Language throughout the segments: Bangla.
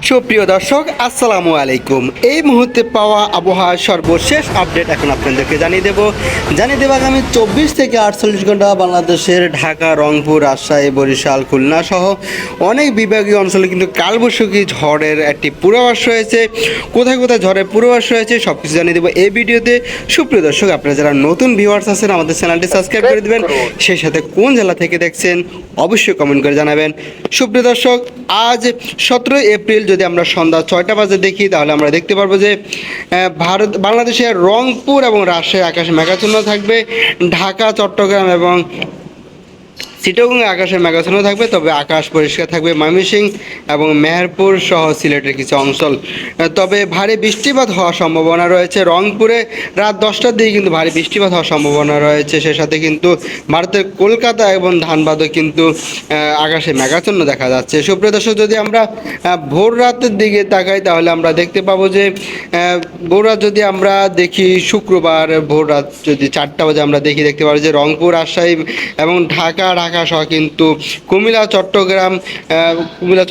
সুপ্রিয় দর্শক, আসসালামু আলাইকুম। এই মুহূর্তে পাওয়া আবহাওয়ার সর্বশেষ আপডেট এখন আপনাদেরকে জানিয়ে দেব আগামী 24 থেকে 48 ঘন্টা বাংলাদেশের ঢাকা, রংপুর, রাজশাহী, বরিশাল, খুলনা সহ অনেক বিভাগীয় অঞ্চলে কিন্তু কালবৈশাখী ঝড়ের একটি পূর্বাভাস রয়েছে। কোথায় কোথায় ঝড়ের পূর্বাভাস রয়েছে সব কিছু জানিয়ে দেবো এই ভিডিওতে। সুপ্রিয় দর্শক, আপনারা যারা নতুন ভিউয়ার্স আছেন আমাদের চ্যানেলটি সাবস্ক্রাইব করে দেবেন, সেই সাথে কোন জেলা থেকে দেখছেন অবশ্যই কমেন্ট করে জানাবেন। সুপ্রিয় দর্শক, আজ 17 এপ্রিল যদি আমরা সন্ধ্যা 6টা বাজে দেখি তাহলে আমরা দেখতে পারবো যে বাংলাদেশের রংপুর এবং রাজশাহী আকাশে মেঘাচ্ছন্ন থাকবে। ঢাকা, চট্টগ্রাম এবং চিটাগং আকাশে মেঘাচ্ছন্ন থাকবে, তবে আকাশ পরিষ্কার থাকবে ময়মনসিংহ এবং মেহেরপুর সহ সিলেটের কিছু অঞ্চল। তবে ভারী বৃষ্টিপাত হওয়ার সম্ভাবনা রয়েছে। রংপুরে রাত 10টার দিকে কিন্তু ভারী বৃষ্টিপাত হওয়ার সম্ভাবনা রয়েছে। সে সাথে কিন্তু ভারতের কলকাতা এবং ধানবাদও কিন্তু আকাশে মেঘাচ্ছন্ন দেখা যাচ্ছে। সুপ্রিয় দর্শক, যদি আমরা ভোর রাতের দিকে তাকাই তাহলে আমরা দেখতে পাবো যে ভোর রাত যদি আমরা দেখি, শুক্রবার ভোর রাত যদি 4টা বাজে আমরা দেখতে পাবো যে রংপুর, রাজশাহী এবং ঢাকা সহ কিন্তু কুমিল্লা,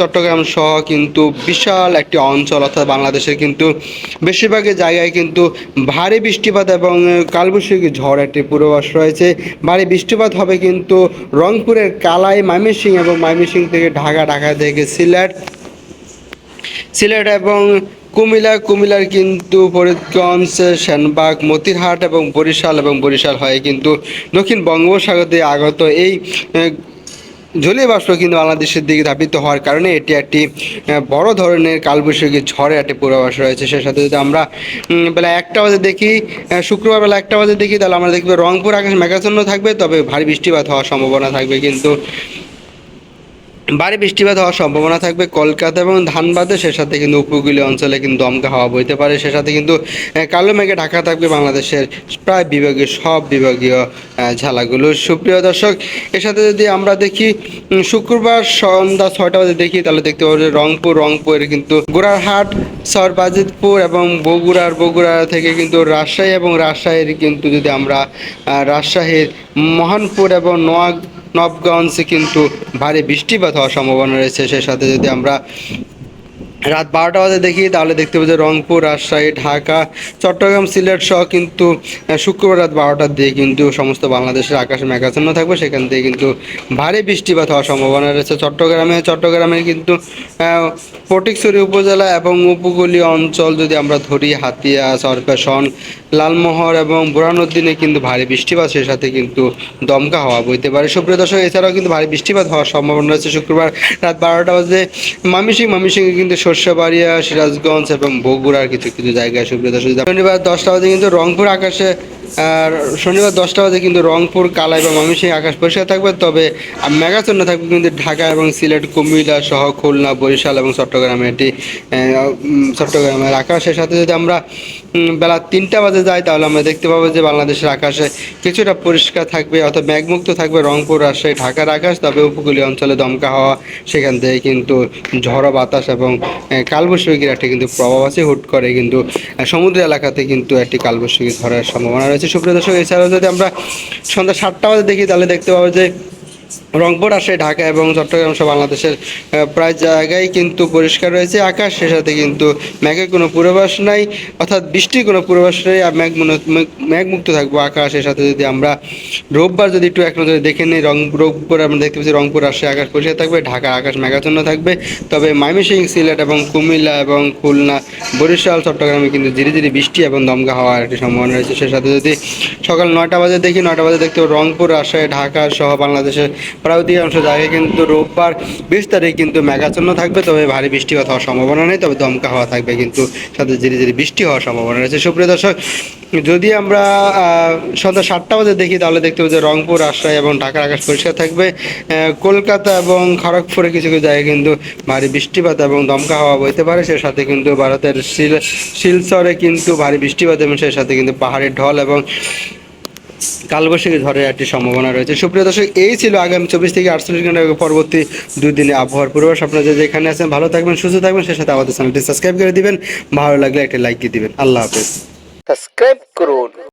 চট্টগ্রাম সহ কিন্তু বিশাল একটি অঞ্চল অর্থাৎ বাংলাদেশের কিন্তু বেশিরভাগই জায়গায় কিন্তু ভারী বৃষ্টিপাত এবং কালবৈশাখী ঝড় একটি পূর্বাভাস রয়েছে। ভারী বৃষ্টিপাত হবে কিন্তু রংপুরের কালাই, ময়মনসিংহ এবং ময়মনসিংহ থেকে ঢাকা থেকে সিলেট এবং কুমিল্লার কিন্তু ফরিদগঞ্জ, সেনবাগ, মতিরহাট এবং বরিশাল হয়ে কিন্তু দক্ষিণ বঙ্গোপসাগর দিয়ে আগত এই জলীয় বাষ্প কিন্তু বাংলাদেশের দিকে ধাবিত হওয়ার কারণে এটি একটি বড় ধরনের কালবৈশাখী ঝড়ের একটি পূর্বাভাস রয়েছে। সে সাথে যদি আমরা বেলা 1টা বাজে দেখি, শুক্রবার বেলা 1টা বাজে দেখি তাহলে আমরা দেখব রংপুর আকাশ মেঘাচ্ছন্ন থাকবে, তবে ভারী বৃষ্টিপাত হওয়ার সম্ভাবনা থাকবে। কিন্তু ভারী বৃষ্টিপাত হওয়ার সম্ভাবনা থাকবে কলকাতা এবং ধানবাদে। সে সাথে কিন্তু উপকূলীয় অঞ্চলে কিন্তু দমকা হাওয়া বইতে পারে। সে সাথে কিন্তু কালো মেঘে ঢাকা থাকবে বাংলাদেশের প্রায় সব বিভাগীয় জেলাগুলো। সুপ্রিয় দর্শক, এর সাথে যদি আমরা দেখি শুক্রবার সন্ধ্যা 6টা বাজে দেখি তাহলে দেখতে পাবো যে রংপুরের কিন্তু গোড়ারহাট, সরবাজিতপুর এবং বগুড়া থেকে কিন্তু রাজশাহীর কিন্তু যদি আমরা রাজশাহীর মহানপুর এবং নবগঞ্জে কিন্তু ভারী বৃষ্টিপাত হওয়ার সম্ভাবনা রয়েছে। সে সাথে যদি আমরা রাত 12টা বাজে দেখি তাহলে দেখতে পাবো যে রংপুর, রাজশাহী, ঢাকা, চট্টগ্রাম, সিলেট সহ কিন্তু শুক্রবার রাত 12টার দিকে কিন্তু সমস্ত বাংলাদেশের আকাশে মেঘাচ্ছন্ন থাকবে। সেখান থেকে কিন্তু ভারী বৃষ্টিপাত হওয়ার সম্ভাবনা রয়েছে চট্টগ্রামে কিন্তু ফটিকছড়ি উপজেলা এবং উপকূলীয় অঞ্চল যদি আমরা ধরি, হাতিয়া, সরপেশন, লালমোহর এবং বুরহানুদ্দিনে কিন্তু ভারী বৃষ্টিপাত, সে সাথে কিন্তু দমকা হাওয়া বইতে পারে। সুপ্রিয় দর্শক, এছাড়াও কিন্তু ভারী বৃষ্টিপাত হওয়ার সম্ভাবনা রয়েছে শুক্রবার রাত 12টা বাজে ময়মনসিংহে কিন্তু শস্যবাড়িয়া, সিরাজগঞ্জ এবং বগুড়ার কিছু জায়গায়। সুপ্রিয় দর্শক, শনিবার 10টা বাজে কিন্তু রংপুর, কালাই এবং ময়মনসিংহে আকাশ পরিষ্কার থাকবে, তবে মেঘাচ্ছন্ন থাকবে কিন্তু ঢাকা এবং সিলেট, কুমিল্লা সহ খুলনা, বরিশাল এবং চট্টগ্রামের আকাশের সাথে যদি আমরা বেলা 3টা বাজে যাই তাহলে আমরা দেখতে পাবো যে বাংলাদেশের আকাশে কিছুটা পরিষ্কার থাকবে অর্থাৎ মেঘমুক্ত থাকবে রংপুর, রাজশাহী, ঢাকার আকাশ, তবে উপকূলীয় অঞ্চলে দমকা হাওয়া, সেখান থেকে কিন্তু ঝড়ো বাতাস এবং কালবৈশাখীর একটি কিন্তু প্রভাব আছে। হুট করে কিন্তু সমুদ্র এলাকাতে কিন্তু একটি কালবৈশাখী ঝড়ের সম্ভাবনা রয়েছে। সুপ্রিয় দর্শক, এছাড়াও যদি আমরা সন্ধ্যা 7টা বাজে দেখি তাহলে দেখতে পাবো যে রংপুর, রাজশাহী, ঢাকা এবং চট্টগ্রাম সহ বাংলাদেশের প্রায় জায়গায় কিন্তু পরিষ্কার রয়েছে আকাশ। সে সাথে কিন্তু মেঘের কোনো পূর্বাভাস নাই, অর্থাৎ বৃষ্টির কোনো পূর্বাভাস নেই, আর মেঘমুক্ত থাকবো আকাশ। এর সাথে যদি আমরা রোববার যদি একটু এক নজরে দেখে নিই, রোববার আমরা দেখতে পাচ্ছি রংপুর, রাজশাহী আকাশ পরিষ্কার থাকবে, ঢাকার আকাশ মেঘাচ্ছন্ন থাকবে, তবে ময়মনসিংহ, সিলেট এবং কুমিল্লা এবং খুলনা, বরিশাল, চট্টগ্রামে কিন্তু ধীরে ধীরে বৃষ্টি এবং দমকা হওয়ার একটি সম্ভাবনা রয়েছে। সে সাথে যদি সকাল 9টা বাজে দেখি, 9টা বাজে দেখতে পাবো রংপুর, রাজশাহী, ঢাকা সহ বাংলাদেশের প্রায় অধিকাংশ জায়গায় কিন্তু রোববার 20 তারিখ কিন্তু মেঘাচ্ছন্ন থাকবে, তবে ভারী বৃষ্টিপাত হওয়ার সম্ভাবনা নেই, তবে দমকা হওয়া থাকবে কিন্তু সাথে ধীরে ধীরে বৃষ্টি হওয়ার সম্ভাবনা রয়েছে। সুপ্রিয় দর্শক, যদি আমরা সন্ধ্যা 7টা বাজে দেখি তাহলে দেখতে পাবো যে রংপুর, রাজশাহী এবং ঢাকার আকাশ পরিষ্কার থাকবে। কলকাতা এবং খড়গপুরে কিছু জায়গায় কিন্তু ভারী বৃষ্টিপাত এবং দমকা হাওয়া বইতে পারে। সে সাথে কিন্তু ভারতের শিলচরে কিন্তু ভারী বৃষ্টিপাত এবং সে সাথে কিন্তু পাহাড়ের ঢল এবং কালবৈশাখী ঝড়ের একটি সম্ভাবনা রয়েছে। সুপ্রিয় দর্শক, এই ছিল আগামী 24 থেকে 48 ঘন্টা পরবর্তী 2 দিনে আবহাওয়ার পূর্বাভাস। আপনারা যেখানে আছেন ভালো থাকবেন, সুস্থ থাকবেন, সে সাথে আমাদের চ্যানেলটি সাবস্ক্রাইব করে দিবেন, ভালো লাগলে একটা লাইক দিয়ে দিবেন। আল্লাহ হাফেজ। সাবস্ক্রাইব করুন।